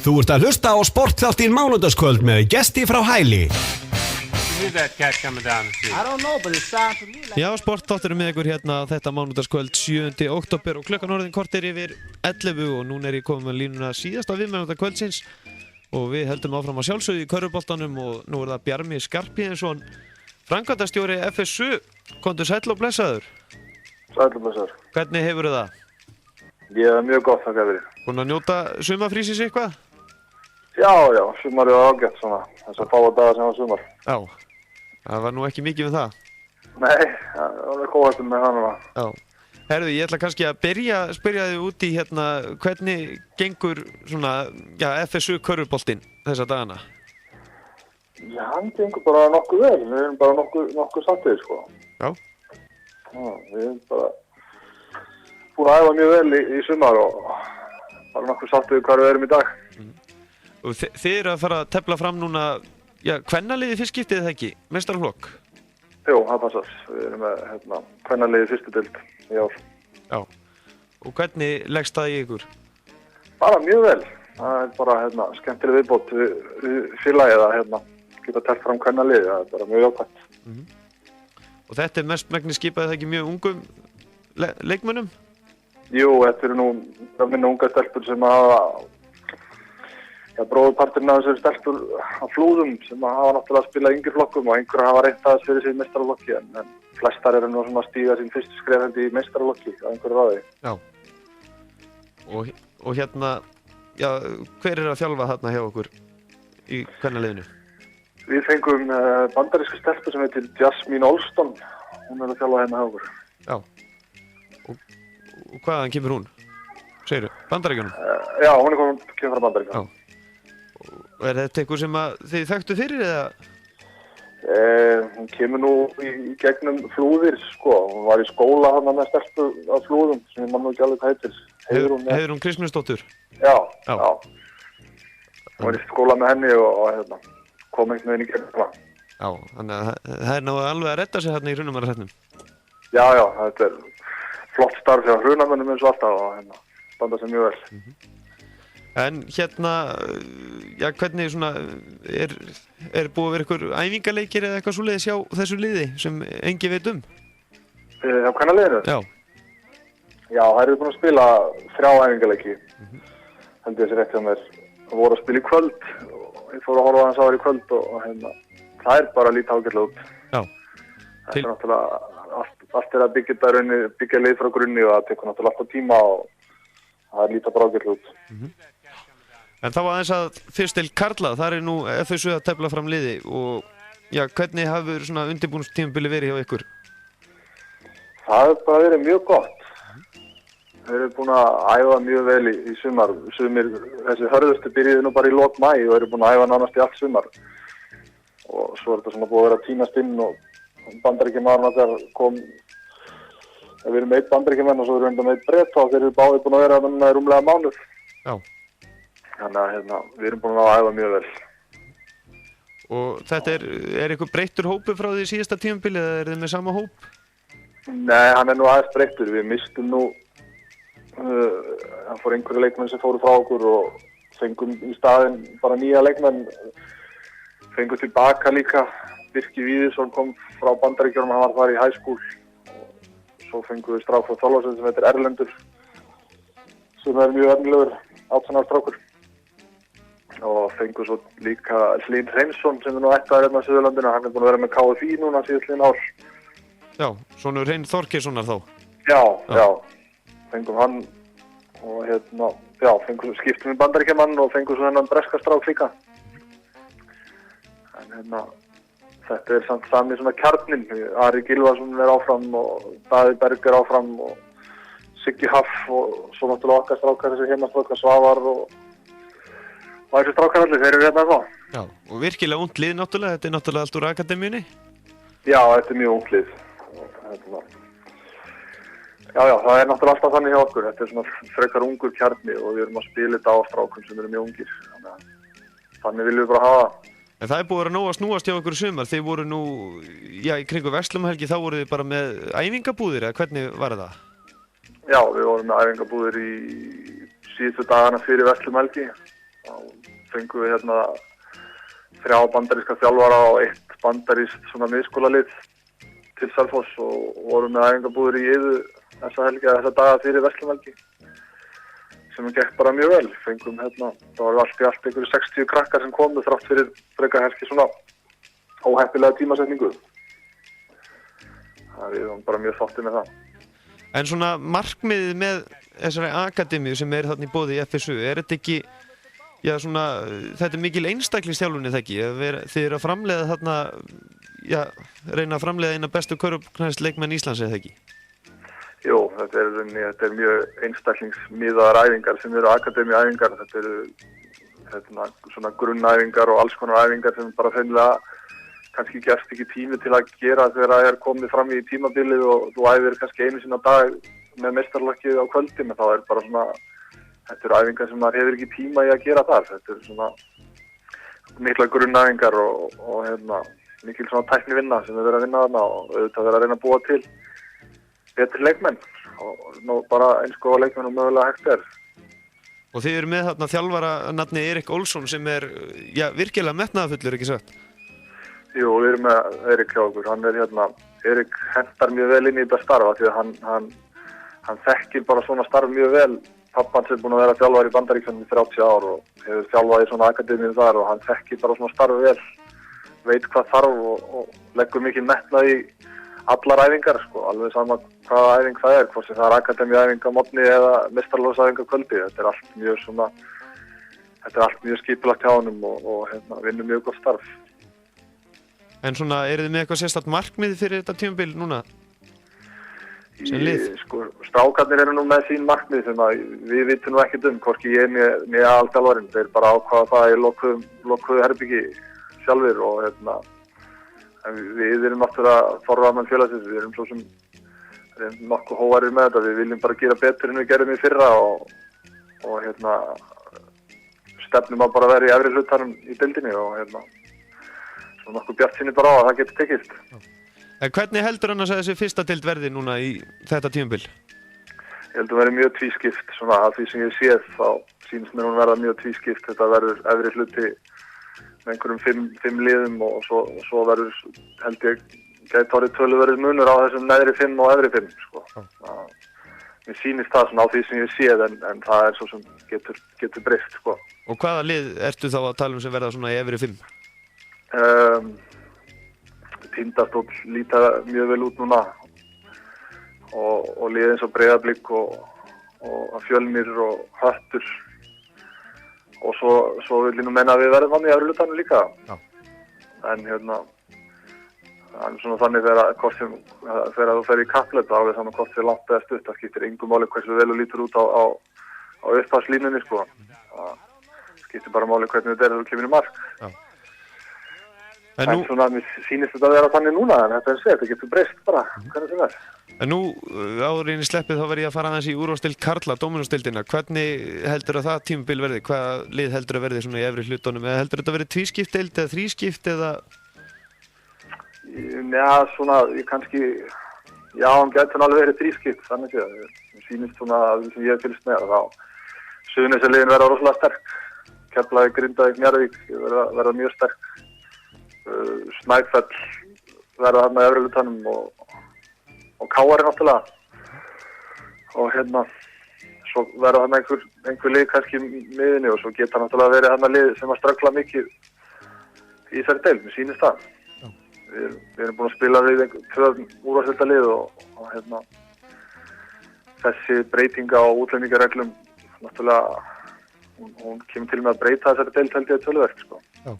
Þú ert að hlusta á sportþáttinn Mánudagskvöld með gesti frá Hæli. Já, sportþátturinn með ykkur hérna þetta Mánudagskvöld 7. október og klukkan orðin korter yfir 11 og núna er ég komið með línuna síðasta viðmælanda kvöldsins og við heldum áfram að sjálfsögðu í körfuboltanum og nú er það Bjarmi Skarphéðinsson, framkvæmdastjóri FSU. Komdu sæll og blessaður. Sæll og blessaður. Hvernig hefur það? Ég er mjög gott, þakka fyrir. Búin að njóta sumarfrísis eitthvað? Já, sumarið var ágætt svona, þessar fáa dagar sem var sumar. Já, það var nú ekki mikið með það. Nei, það var góðastum með það núna. Já. Herðu, ég ætla kannski að spyrja þig út í hérna, hvernig gengur svona, FSU körfuboltinn þessa dagana? Já, hann gengur bara nokkuð vel, við erum bara nokkuð sattið, sko. Já. Já, við erum bara búin að æfa mjög vel í sumar og bara nokkuð sattið hvar við erum í dag. Og þið eru að fara að tefla fram núna, kvennaliði fyrst skiptið það ekki, meistaraflokk? Jú, það passar. Við erum með kvennaliði fyrstu deild í ár. Já. Og hvernig leggst það í ykkur? Bara mjög vel. Það er bara skemmtileg viðbót við félagið að geta teflt fram kvennaliði. Það er bara mjög jákvæmt. Og þetta er mestmegnis skipað það ekki mjög ungum leikmönnum? Jú, þetta eru nú minna unga stelpur sem hafa bróðurparturinn af þessari stelpur á Flúðum sem hafa náttúrulega spilað í yngri flokkum og einhverja hafa reynt að spila sig í meistaraflokki en flestar eru nú svona að stíga sín fyrstu skrefandi í meistaraflokki á einhverju ráði. Já. Og hérna, hver er að þjálfa þarna hjá okkur í kvennaliðinu? Við fengum bandarísku stelpu sem heitir Jasmine Olston. Hún er að þjálfa hérna hjá okkur. Já. Og hvaðan kemur hún? Segirðu, Bandaríkjunum? Já, hún kemur frá Bandaríkjunum. Já. Og er þetta eitthvað sem þið þekktu fyrir eða? Hún kemur nú í gegnum Flúðir, sko. Hún var í skóla hann með stelpu á Flúðum sem ég man nú ekki alveg hvað heitir. Heiðrún Kristmundsdóttur? Já. Hún var í skóla með henni og kom einhvern veginn í gegnum það. Já, þannig að það er náðu alveg að redda sig hérna í Hrunamannahreppnum. Já, þetta er flott starf hjá Hrunamönnum eins og alltaf og standa sig mjög vel. En hvernig svona, er búið að vera ykkur æfingaleikir eða eitthvað svoleiðis hjá þessu liði sem engi veit um? Já, hvernig liðinu? Já. Já, það eru búin að spila 3 æfingaleiki. Held ég þessi rétt hjá mér. Það voru að spila í kvöld og ég fór að horfa á hans áður í kvöld og það er bara að líta ágætlega út. Já. Það er náttúrulega, allt er að byggja lið frá grunni og það tekur náttúrulega alltaf tíma og það er líta bara ágætlega út. En þá aðeins að fyrst til karla, þar er nú FSU að tefla fram liði og hvernig hafur svona undirbúningstímabili verið hjá ykkur? Það hefur bara verið mjög gott. Við erum búin að æfa mjög vel í sumar. Þessi hörðustu byrjuði nú bara í lok maí og erum búin að æfa nánast í allt sumar. Og svo er þetta svona búið að vera að tínast inn og Bandaríkjamaður kom. Við erum með 1 Bandaríkjamann og svo erum við með 1 Breta og þeir eru báðir búin að vera þarna rúmlega mánuð. Já. Þannig að við erum búin að æfa mjög vel. Og þetta er eitthvað breyttur hópu frá því síðasta tímabili eða er þið með sama hóp? Nei, hann er nú aðeins breyttur. Við mistum nú, hann fór einhverju leikmenn sem fóru frá okkur og fengum í staðinn bara nýja leikmenn. Fengum tilbaka líka. Birkir Víðisson kom frá Bandaríkjunum, hann var þar í high school. Svo fengum við strák frá Þorlákshöfn sem heitir Erlendur sem er mjög efnilegur 18 ára strákur og fengum svo líka Hlyn Hreinsson sem er nú ættaður hérna á Suðurlandinu, hann er búin að vera með KFÍ núna síðastliðin ár. Já, sonur Hrein Þorkelssonar þá? Já, fengum hann og skiptum við Bandaríkjamann og fengum svo hennan breska strák líka. En þetta er samt sami svona kjarnin. Ari Gylfason er áfram og Daði Berg er áfram og Siggi Haff og svo náttúrulega okkar strákar þessi heimastrákar Svavar og þessi strákar allir, þeir eru hérna þá. Já, og virkilega ungt lið náttúrulega, þetta er náttúrulega allt úr akademíunni? Já, þetta er mjög ungt lið. Já, það er náttúrulega alltaf þannig hjá okkur. Þetta er svona frekar ungur kjarni og við erum að spila þetta á strákum sem eru mjög ungir. Þannig viljum við bara hafa. En það er búið að nóg að snúast hjá okkur sumar. Þið voru nú, í kringu Verslumhelgi, þá voru þið bara með æfingabúðir, eða hvernig var það? Já, við vorum með æfingabúðir í síðustu dagana fyrir Verslumhelgi þá fengum við hérna 3 bandaríska þjálfara og 1 bandarískt svona miðskólalið til Selfoss og vorum með æfingabúðir í Iðu þessa daga fyrir verslunhelgi sem gekk bara mjög vel. Fengum hérna, það var allt í allt einhverju 60 krakkar sem komu þrátt fyrir frekar helgi svona óheppilega tímasetningu. Við varum bara mjög þáttið með það. En svona markmiðið með þessari akademíu sem þarna í boði í FSU, þetta ekki, já svona, þetta mikil einstaklingsþjálfun það ekki? Þið eru að framleiða þarna, já, reyna að framleiða eina bestu körfuknattleikmenn Íslands það ekki? Jú, þetta er mjög einstaklingsmiðaðar æfingar sem eru akademíuæfingar. Þetta eru svona grunnæfingar og alls konar æfingar sem bara hreinlega kannski gefst ekki tími til að gera þegar það er komið fram í tímabilið og þú æfir kannski einu sinna dag með meistaralokkið á kvöldin, en þá er bara svona, þetta eru æfingar sem maður hefur ekki tíma í að gera þar. Þetta eru svona mikla grunnæfingar og hérna, mikil svona tæknivinna sem við verðum að vinna þarna og auðvitað verða að reyna að búa til betri leikmenn og bara eins góða leikmenn og mögulega hægt er. Og þið eru með þarna þjálfara nafni Erik Olsson sem já, virkilega metnaðarfullur, ekki satt? Jú, við erum með Erik hjá okkur. Hann hérna, Erik hentar mjög vel inn í þetta starfa því að hann þekkir bara svona starf mjög vel. Pappans er búinn að vera þjálfari í Bandaríkjunum í 30 ár og hefur þjálfað í svona akademíu þar og hann þekkir bara svona starf vel, veit hvað þarf og leggur mikið metnað í allar æfingar, sko, alveg sama hvaða æfing það er, hvort sem það er akademíuæfing á morgni eða meistaralóðsæfing á kvöldi. Þetta er allt mjög skipulagt hjá honum og hérna, vinnur mjög gott starf. En svona, þið með eitthvað sérstakt markmið fyrir þetta tímabil núna? Sem lið? Sko, strákarnir eru nú með sín markmið sem við vitum nú ekkert hvorki ég né aðalþjálfarinn. Þeir bara ákvaða það í lokuðu herbyggi sjálfir og hérna, við erum náttúrulega forráðamenn félagsins, við erum svo sem nokkuð hóvarir með þetta. Við viljum bara gera betur en við gerum í fyrra og hérna, stefnum að bara vera í efri hlutanum í deildinni og hérna, svo nokkuð bjartsýni bara á að það getur tekist. En hvernig heldur annars að þessi fyrsta deild verði núna í þetta tímabil? Ég held að verði mjög tvískipt, svona að því sem ég séð þá sýnist mér hún verða mjög tvískipt. Þetta verður efri hluti með einhverjum 5 liðum og svo verður, held ég, gæti orðið töluverður munur á þessum neðri 5 og efri 5, sko. Mér sýnist það svona á því sem ég séð en það er svo sem getur breyst, sko. Og hvaða lið ertu þá að tala sem verða svona í efri 5? Tindastóll líta mjög vel út núna og lið eins og Breiðablik og Fjölnir og Höttur og svo vil ég nú menna að við verðum hann í efri hlutanum líka. Já. En hérna, það er svona þannig þegar þú fer í kapphlaup þá er það saman hvort þér langt eða stutt, það skiptir engu máli hversu vel þú lítur út á upphafslínunni, sko. Það skiptir bara máli hvernig þetta er þegar þú kemur í mark. Já. En svona, mér sýnist þetta að vera þannig núna, en þetta getur breyst bara, hvernig sem er. En nú, áður í sleppið þá verð ég að fara aðeins í úrvalsdeild karla, Dominos-deildina. Hvernig heldur að það tímabil verði? Hvaða lið heldur að verði svona í efri hlutunum? Eða heldur þetta að verði tvískipt deild eða þrískipt eða? Já, svona, já, hann gæti alveg verið þrískipt, þannig að mér sýnist svona að sem ég hef fylgst með þá Suðurnesjaliðin verða rosalega sterk, Keflavík, Grindavík, Njarðvík verða mjög sterk. Snæfell verða þarna í efri hlutanum og KR náttúrulega og hérna svo verða þarna einhver lið kannski miðinni og svo geta náttúrulega verið þarna lið sem að ströggla mikið í þessari deil, mér sýnist það. Við erum búin að spila við 2 úrvalsdeildarlið og hérna þessi breytinga á útlendingareglum náttúrulega hún kemur til með að breyta þessari deil held ég töluvert, sko. Já.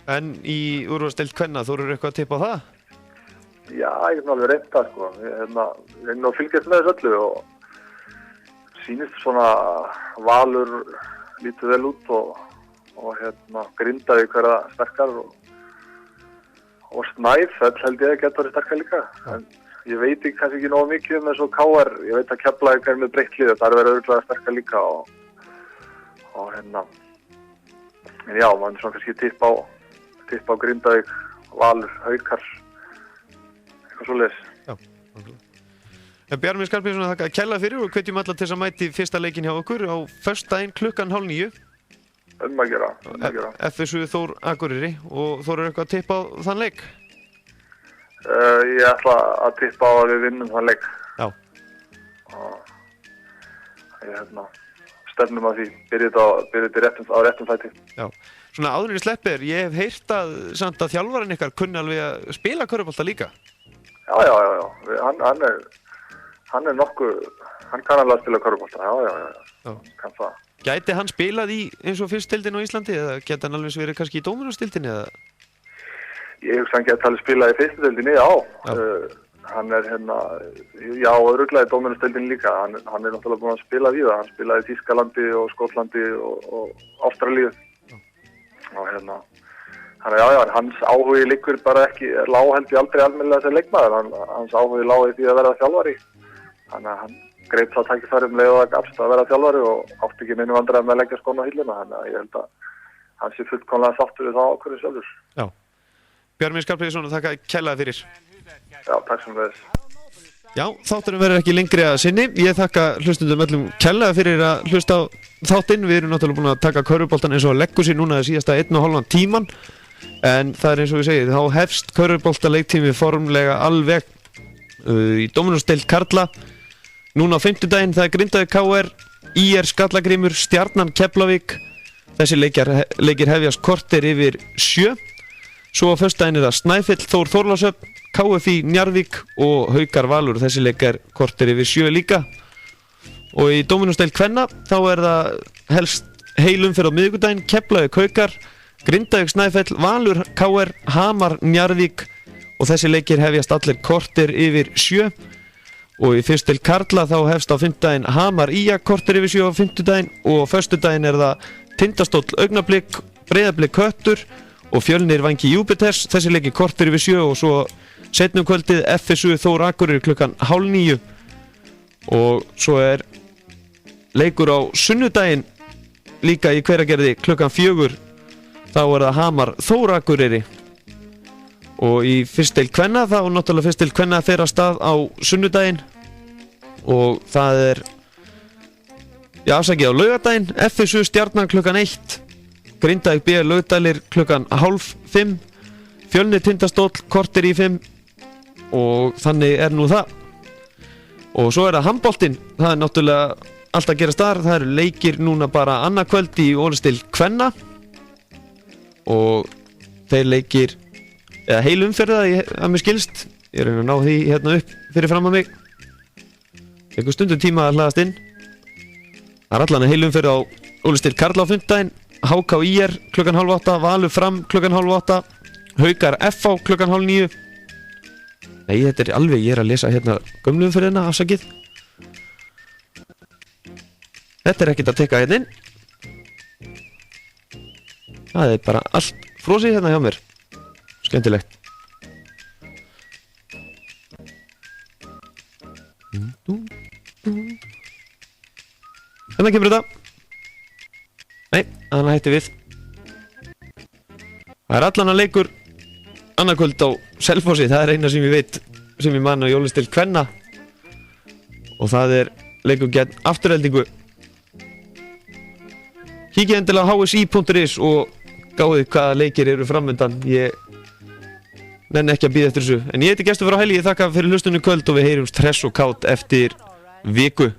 En í úrvalsdeild kvenna, þú eru eitthvað að tippa á það? Já, ég hef alveg reynt það, sko. Ég reyndi að fylgjast með þessu öllu og sýnist svona Valur lítið vel út og hérna Grindavík verða sterkar og Snæfell held ég að geta verið sterkar líka. En ég veit kannski ekki nógu mikið um þessu KR. Ég veit að Keflavík með breytt lið, það verið örugglega sterkar líka og hérna. En já, maður svona kannski tippa á Grindavík, Valur, Haukar, eitthvað svoleiðis. Já. Bjarmi Skarphéðinsson, þakka kærlega fyrir og hvetjum alla til þess að mæti fyrsta leikinn hjá okkur á föstudaginn klukkan 8:30. Að gera. FSU Þór Akureyri og Þór eitthvað að tippa á þann leik? Ég ætla að tippa á að við vinnum þann leik. Já. Og ég stefnum að því, byrjum á réttum fæti. Já. Svona áður en ég sleppi þér, ég hef heyrt samt að þjálfarinn ykkar kunni alveg að spila körfubolta líka. Já. Hann er nokkuð, hann kann alveg að spila körfubolta. Já. Kann það. Gæti hann spilað í eins og fyrstdeildinni á Íslandi eða gæti hann alveg verið kannski í dóminósdeildinni eða? Ég hugsa hann geti alveg spilað í fyrstdeildinni, já. Hann er örugglega í dóminósdeildinni líka. Hann er náttúrulega búinn að spila víða. Hann spilaði í Þýskalandi og Skotlandi og Ástralíu. Og hans áhugi liggur bara ekki, held ég aldrei almennilega sem leikmaður. Hans áhugi lá í því að verða þjálfari. Þannig að hann greip það tækifæri leið og það gafst að vera þjálfari og átti ekki neinu vandræði með að leggja skóna á hilluna. Þannig að ég held að hann sé fullkomlega sáttur við það ákvörðun sjálfur. Já. Bjarmi Skarphéðinsson, þakka kærlega fyrir. Já, takk sem þess. Já, þátturinn verður ekki lengri að sinni. Ég þakka hlustundum öllum kærlega fyrir að hlusta á þáttinn. Við erum náttúrulega búin að taka körfuboltan eins og leggur sér núna síðasta 1,5 tíman. En það er eins og við segið, þá hefst körfuboltaleiktími formlega alveg í dóminósdeild karla. Núna á fimmtudaginn, það er Grindavík KR, ÍR Skallagrímur, Stjarnan Keflavík. Þessi leikir hefjast korter yfir 7. Svo á föstudaginn er það Snæfell Þór Þorlákshöfn, KFÍ Njarðvík og Haukar Valur. Þessi leikir korter yfir 7 líka. Og í dóminósdeild kvenna, þá er það helst heilumferð á miðvikudaginn, Keflavík Haukar, Grindavík Snæfell, Valur KR, Hamar Njarðvík og þessi leikir hefjast allir korter yfir 7. Og í fyrstdeild karla þá hefst á fimmtudaginn Hamar ÍA korter yfir 7 á fimmtudaginn og á föstudaginn er það Tindastóll Augnablik, Breiðablik Köttur og Fjölnir Vangi Júpiters. Þessi leikir korter yfir 7 og svo seinna um kvöldið FSU Þór Akureyri klukkan 8:30 og svo er leikur á sunnudaginn líka í Hveragerði klukkan 4. Þá er það Hamar Þór Akureyri. Og í fyrstdeild kvenna, þá náttúrulega fyrstdeild kvenna fer af stað á sunnudaginn og það er á laugardaginn, FSU Stjarnan klukkan 1, Grindavík B Laugdalir klukkan 4:30, Fjölnir Tindastóll korter í 5 og þannig er nú það. Og svo er það handboltinn, það er náttúrulega allt að gerast þar, það eru leikir núna bara annað kvöld í orðsdeild kvenna og þeir leikir eða heil umferð að mér skilst. Ég er að ná því hérna upp fyrir fram að mig. Einhver stundum tíma að hlaðast inn. Það er allan að heil umferð á úrslit karla á fimmtudaginn. HK IR klukkan 7:30, Valur Fram klukkan 7:30, Haukar FH klukkan 8:30. Nei, þetta er alveg, ég er að lesa hérna gömlu umferðina, afsakið. Þetta er ekkert að tekka hérna inn. Það er bara allt frosið hérna hjá mér. Skemmtilegt. Þannig kemur þetta. Nei, þannig hætti við. Það er allan að leikur annarkvöld á Selfossi. Það er eina sem ég veit, sem ég man á jólastil kvenna. Og það er leikur gegn Aftureldingu. Kíkið endilega á hsi.is og gáðið hvaða leikir eru framöndan. Ég nenni ekki að bíða eftir þessu. En ég heiti Gestur frá Hæli, ég þakka fyrir hlustunum í kvöld og við heyrumst hress og kátt eftir viku.